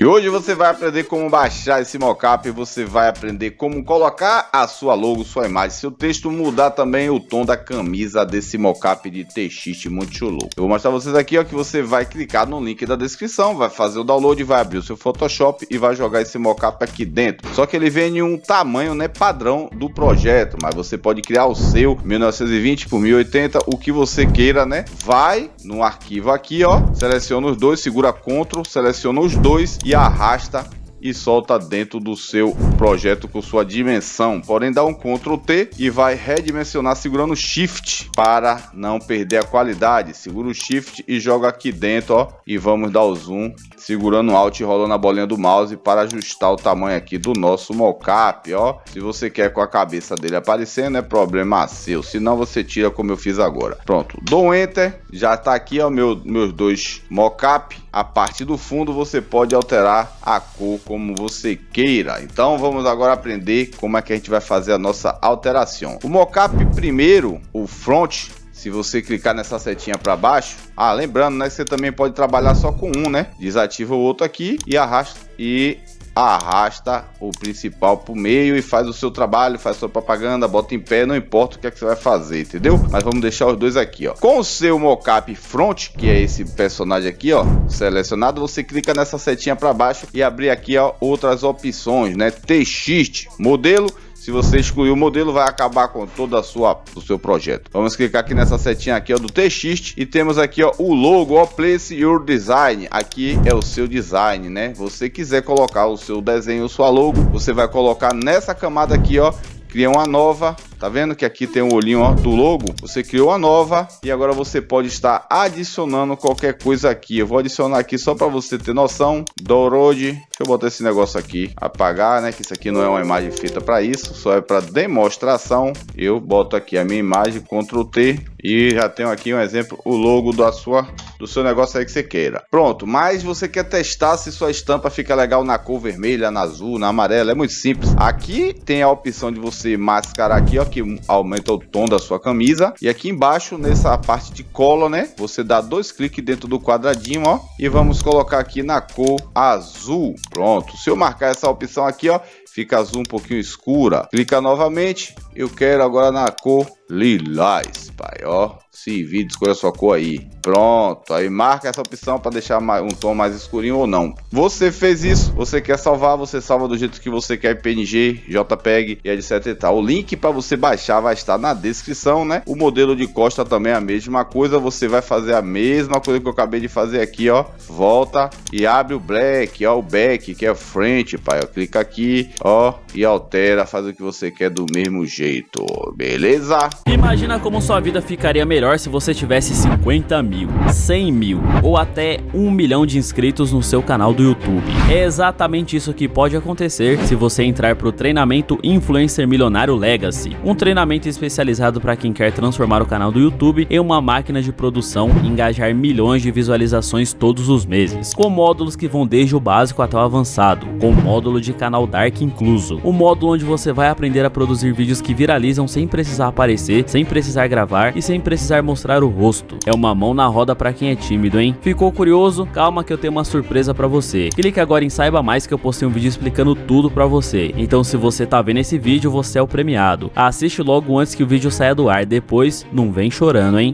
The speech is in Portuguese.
E hoje você vai aprender como baixar esse mockup, você vai aprender como colocar a sua logo, sua imagem, seu texto, mudar também o tom da camisa desse mockup de TX muito chulo. Eu vou mostrar vocês aqui, ó, que você vai clicar no link da descrição, vai fazer o download, vai abrir o seu Photoshop e vai jogar esse mockup aqui dentro. Só que ele vem em um tamanho, né, padrão do projeto, mas você pode criar o seu 1920 por 1080, o que você queira, né? Vai no arquivo aqui, ó, seleciona os dois, segura Ctrl, seleciona os dois e arrasta e solta dentro do seu projeto com sua dimensão. Porém, dá um Ctrl T e vai redimensionar segurando o Shift para não perder a qualidade. Segura o Shift e joga aqui dentro, ó, e vamos dar o zoom segurando o Alt e rolando a bolinha do mouse para ajustar o tamanho aqui do nosso mockup, ó. Se você quer com a cabeça dele aparecendo, é problema seu. Se não, você tira como eu fiz agora. Pronto, dou Enter, já tá aqui, ó, meus dois mockup. A parte do fundo você pode alterar a cor como você queira. Então vamos agora aprender como é que a gente vai fazer a nossa alteração. O mockup primeiro, o front, se você clicar nessa setinha para baixo, lembrando, né, que você também pode trabalhar só com um, né? Desativa o outro aqui e arrasta o principal pro meio e faz o seu trabalho, faz sua propaganda, bota em pé, não importa o que é que você vai fazer, entendeu? Mas vamos deixar os dois aqui, ó. Com o seu mockup front, que é esse personagem aqui, ó, selecionado, você clica nessa setinha para baixo e abrir aqui, ó, outras opções, né? TX, modelo. Se você excluir o modelo, vai acabar com toda o seu projeto. Vamos clicar aqui nessa setinha aqui, ó, do TX e temos aqui, ó, o logo, ó, Place Your Design. Aqui é o seu design, né? Você quiser colocar o seu desenho, sua logo, você vai colocar nessa camada aqui, ó. Cria uma nova, tá vendo que aqui tem um olhinho, ó, do logo? Você criou a nova e agora você pode estar adicionando qualquer coisa aqui. Eu vou adicionar aqui só para você ter noção. Download, deixa eu botar esse negócio aqui, apagar, né? Que isso aqui não é uma imagem feita para isso, só é para demonstração. Eu boto aqui a minha imagem, Ctrl T e já tenho aqui um exemplo, o logo do seu negócio aí que você queira. Pronto, mas você quer testar se sua estampa fica legal na cor vermelha, na azul, na amarela, é muito simples. Aqui tem a opção de você mascarar aqui, ó, que aumenta o tom da sua camisa. E aqui embaixo, nessa parte de cola, né, você dá dois cliques dentro do quadradinho, ó, e vamos colocar aqui na cor azul. Pronto, se eu marcar essa opção aqui, ó, fica azul um pouquinho escura. Clica novamente, eu quero agora na cor lilás, pai, ó. Se vídeo, escolha a sua cor aí. Pronto, aí marca essa opção para deixar um tom mais escurinho ou não. Você fez isso, você quer salvar, você salva do jeito que você quer, PNG, JPEG e etc e tal. O link para você baixar vai estar na descrição, né? O modelo de costa também é a mesma coisa, você vai fazer a mesma coisa que eu acabei de fazer aqui, ó. Volta e abre o black, ó, o back, que é frente, pai, ó. Clica aqui, ó, e altera, faz o que você quer do mesmo jeito, beleza? Imagina como sua vida ficaria melhor se você tivesse 50 mil, 100 mil ou até 1 milhão de inscritos no seu canal do YouTube. É exatamente isso que pode acontecer se você entrar para o treinamento Influencer Milionário Legacy, um treinamento especializado para quem quer transformar o canal do YouTube em uma máquina de produção e engajar milhões de visualizações todos os meses, com módulos que vão desde o básico até o avançado, com módulo de canal Dark incluso, um módulo onde você vai aprender a produzir vídeos que viralizam sem precisar aparecer, sem precisar gravar e sem precisar mostrar o rosto. É uma mão na roda para quem é tímido, hein? Ficou curioso? Calma que eu tenho uma surpresa para você. Clique agora em Saiba Mais que eu postei um vídeo explicando tudo para você. Então se você tá vendo esse vídeo, você é o premiado. Assiste logo antes que o vídeo saia do ar, depois não vem chorando, hein?